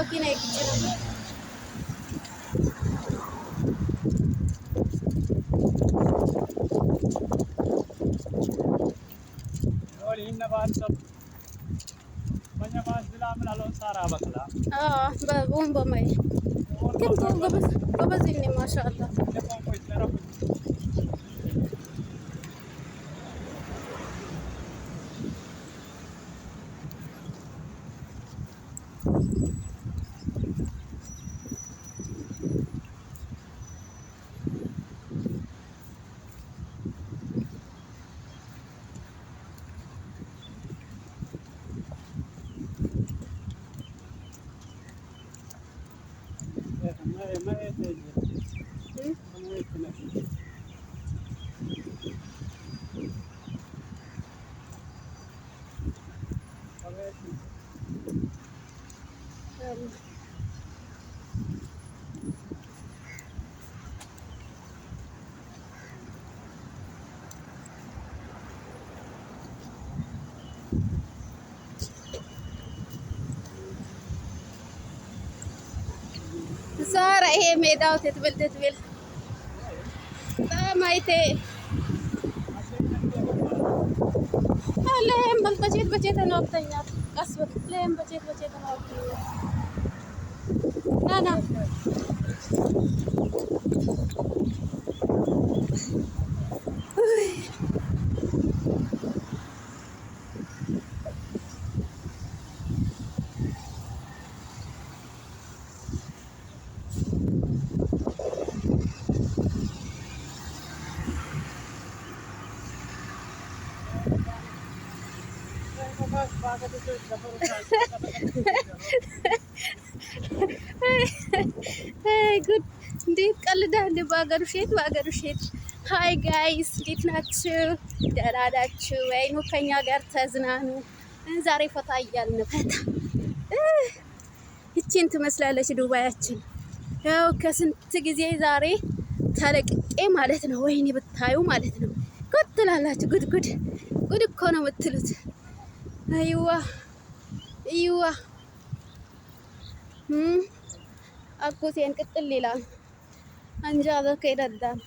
በመኪና ይግጭ ነበር። በቦምብ ማይ ግን ጎበዝ ነኝ ማሻአላ። ዛሬ ይሄ ሜዳው ትትብል ማይቴ አለም በልበቼት ነው አብተኛት ቀስበት ለም በቼት ነው አብተኛት ናና ጉድ እንዴት ቀልዳህ እንደ በአገሩ ሼት ሃይ ጋይስ እንዴት ናችሁ? ደህና ናችሁ ወይ? ኑ ከኛ ጋር ተዝናኑ። ዛሬ ፈታ እያልን ፈታ ይቺን ትመስላለች ዱባያችን። ያው ከስንት ጊዜ ዛሬ ተለቅቄ ማለት ነው። ወይኔ ብታዩ ማለት ነው። ጉድ ትላላችሁ። ጉድ እኮ ነው የምትሉት። አይዋ አጎቴን ቅጥል ይላል አንጃ በከይዳዳን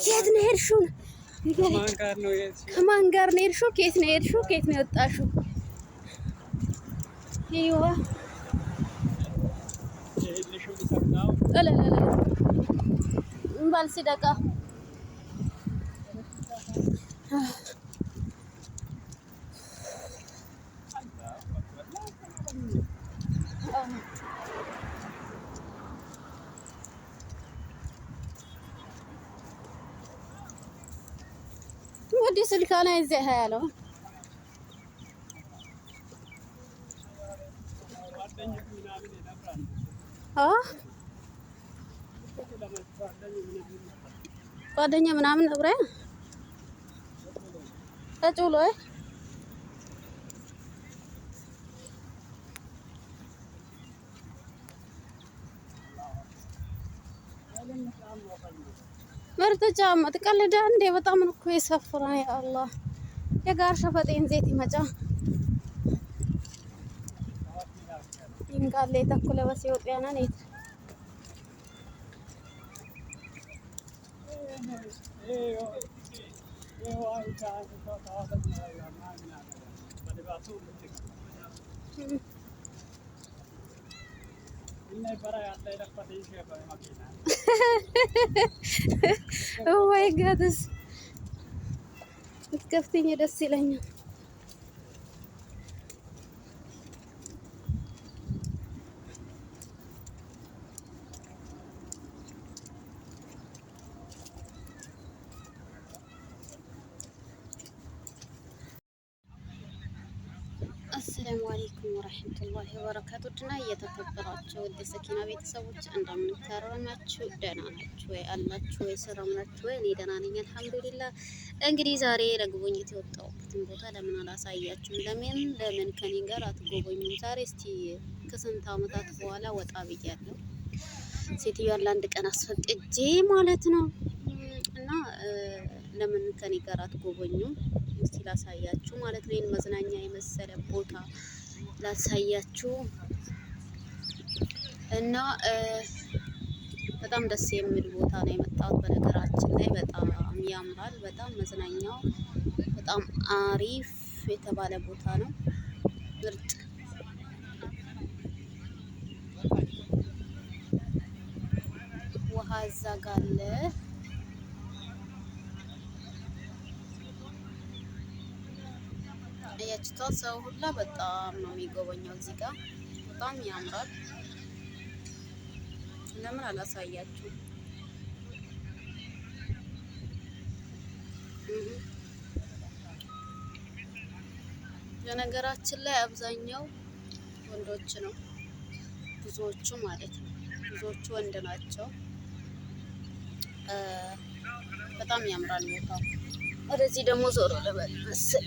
የት ነው ሄድሽው? ከማን ጋር ነው ሄድሽው? ከየት ነው ሄድሽው? ከየት ነው የወጣሽው? አይዋ ባልሲደቃ ودي سلكانة زي هالو ጓደኛ ምናምን ነብረ ተጭሎ ምርጥ ጫማ ትቀልዳ እንዴ? በጣም ነው እኮ የሰፈረ። ያ አላህ የጋር ሸፈጤን ዘይት ይመጫ ይንጋለ ተኩለ በስ ይወጣና ነይት ወይ ጋድስ ከፍተኛ ደስ ይለኛል። አሰላሙ አለይኩም ወራህመቱላሂ ወበረካቱ። ድና እየተከበራችሁ ወደ ሰኪና ቤተሰቦች እንደምን ከረማችሁ? ደህና ናችሁ ወይ? አላችሁ ወይ? ሰላም ናችሁ ወይ? እኔ ደህና ነኝ አልሐምዱሊላህ። እንግዲህ ዛሬ ለጉብኝት የወጣሁበትን ቦታ ለምን አላሳያችሁም? ለምን ከኔ ጋር አትጎበኙም? ዛሬ እስቲ ከስንት ዓመታት በኋላ ወጣ ብያለሁ። ሴትዮዋን ለአንድ ቀን አስፈቅጄ ማለት ነው እና ለምን ከኔ ጋር አትጎበኙም? እስቲ ላሳያችሁ ማለት ነው። ይሄን መዝናኛ የመሰለ ቦታ ላሳያችሁ እና በጣም ደስ የሚል ቦታ ነው የመጣሁት። በነገራችን ላይ በጣም ያምራል። በጣም መዝናኛው በጣም አሪፍ የተባለ ቦታ ነው። ምርጥ ውሃ እዛ ጋ አለ። አያችሁታ ሰው ሁላ በጣም ነው የሚጎበኘው እዚህ ጋር በጣም ያምራል። ለምን አላሳያችሁ? በነገራችን ላይ አብዛኛው ወንዶች ነው፣ ብዙዎቹ ማለት ነው። ብዙዎቹ ወንድ ናቸው። በጣም ያምራል ቦታው። ወደዚህ ደግሞ ዞር ልበል መሰል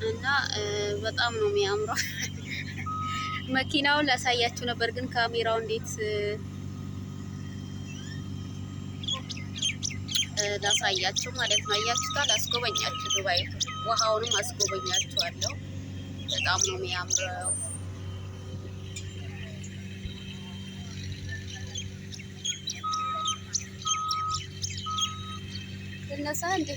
እና በጣም ነው የሚያምረው። መኪናውን ላሳያችሁ ነበር ግን ካሜራው እንዴት ላሳያችሁ ማለት ነው። አያችሁታ፣ ላስጎበኛችሁ ዱባይ ውሃውንም አስጎበኛችኋለሁ። በጣም ነው የሚያምረው። እነሳ እንዴ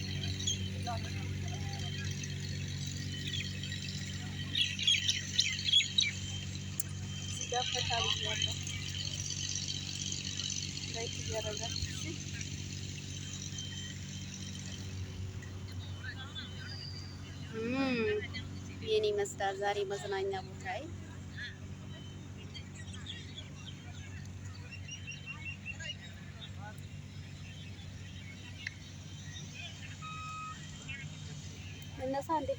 የኔ ይመስላል ዛሬ መዝናኛ ቦታዬ። እነሳ እንዴ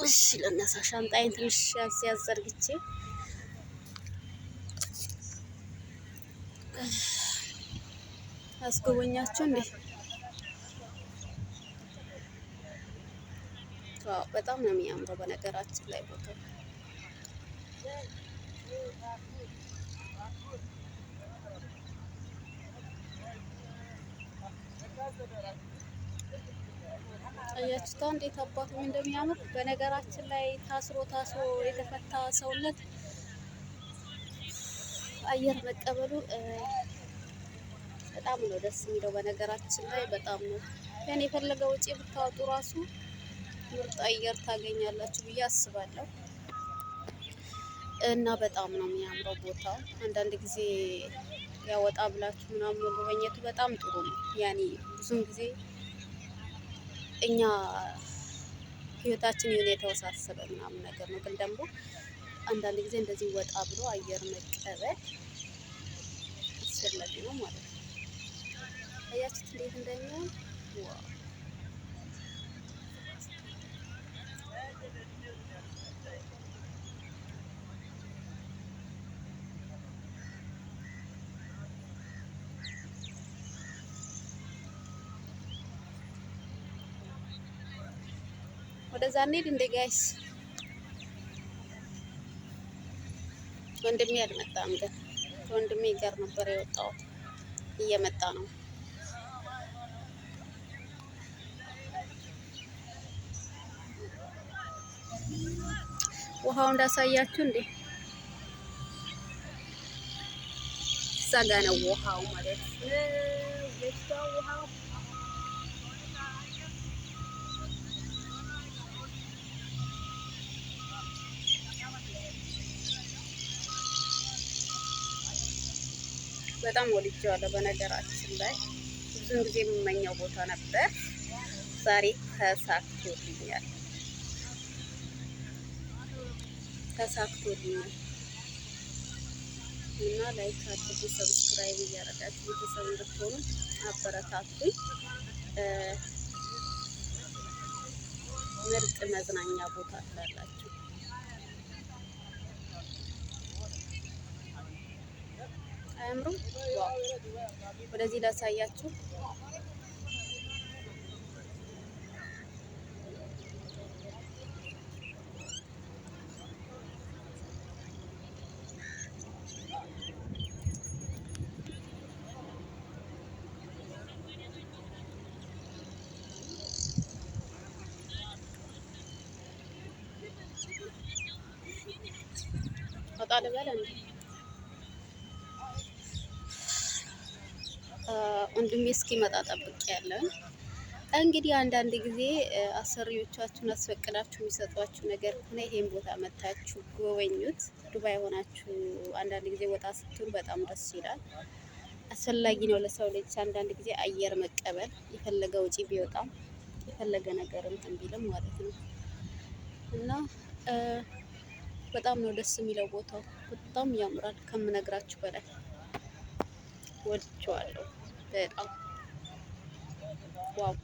እሺ፣ ለነሳ ሻንጣዬን ትንሽ ያዘርግቼ አስጎበኛችሁ እንዴ። ዋው በጣም ነው የሚያምረው በነገራችን ላይ ቦታው። አያችሁታ እንዴት አባቱም እንደሚያምር። በነገራችን ላይ ታስሮ የተፈታ ሰውነት አየር መቀበሉ በጣም ነው ደስ የሚለው። በነገራችን ላይ በጣም ነው ያኔ የፈለገ ውጪ ብታወጡ ራሱ ምርጥ አየር ታገኛላችሁ ብዬ አስባለሁ። እና በጣም ነው የሚያምረው ቦታው። አንዳንድ ጊዜ ያወጣ ብላችሁ ምናምን መጎበኘቱ በጣም ጥሩ ነው። ያኔ ብዙን ጊዜ እኛ ህይወታችን የሆነ የተወሳሰበ ምናምን ነገር ነው፣ ግን ደግሞ አንዳንድ ጊዜ እንደዚህ ወጣ ብሎ አየር መቀበል አስፈላጊ ነው ማለት ነው። አያችሁት እንዴት እንደሚሆን ዋው! ወደዛ እንሂድ እንደ ጋይስ። ወንድሜ አልመጣም፣ ግን ከወንድሜ ጋር ነበር የወጣሁት። እየመጣ ነው። ውሃው እንዳሳያችሁ እንዴ እዛ ጋ ነው ውሃው ማለት ነው። ውሃው በጣም ወድጄዋለሁ። በነገራችን ላይ ብዙን ጊዜ የምመኘው ቦታ ነበር፣ ዛሬ ተሳክቶልኛል። እና ላይክ አድርጉ፣ ሰብስክራይብ እያደረጋችሁ ቤተሰብ እንድትሆኑ አበረታቱኝ። ምርጥ መዝናኛ ቦታ ትላላችሁ። አያምሩም? ዋው! ወደዚህ ላሳያችሁ። ወጣ ልበል እንዴ? ወንድሜ እስኪመጣ ጠብቄያለሁ። እንግዲህ አንዳንድ ጊዜ አሰሪዎቻችሁን አስፈቅዳችሁ የሚሰጧችሁ ነገር ከሆነ ይሄን ቦታ መታችሁ ጎበኙት። ዱባይ ሆናችሁ አንዳንድ ጊዜ ወጣ ስትሉ በጣም ደስ ይላል። አስፈላጊ ነው ለሰው ልጅ አንዳንድ ጊዜ አየር መቀበል፣ የፈለገ ውጪ ቢወጣም የፈለገ ነገር እንትን ቢልም ማለት ነው። እና በጣም ነው ደስ የሚለው ቦታው፣ በጣም ያምራል ከምነግራችሁ በላይ ወድጄዋለሁ በጣም ዋው።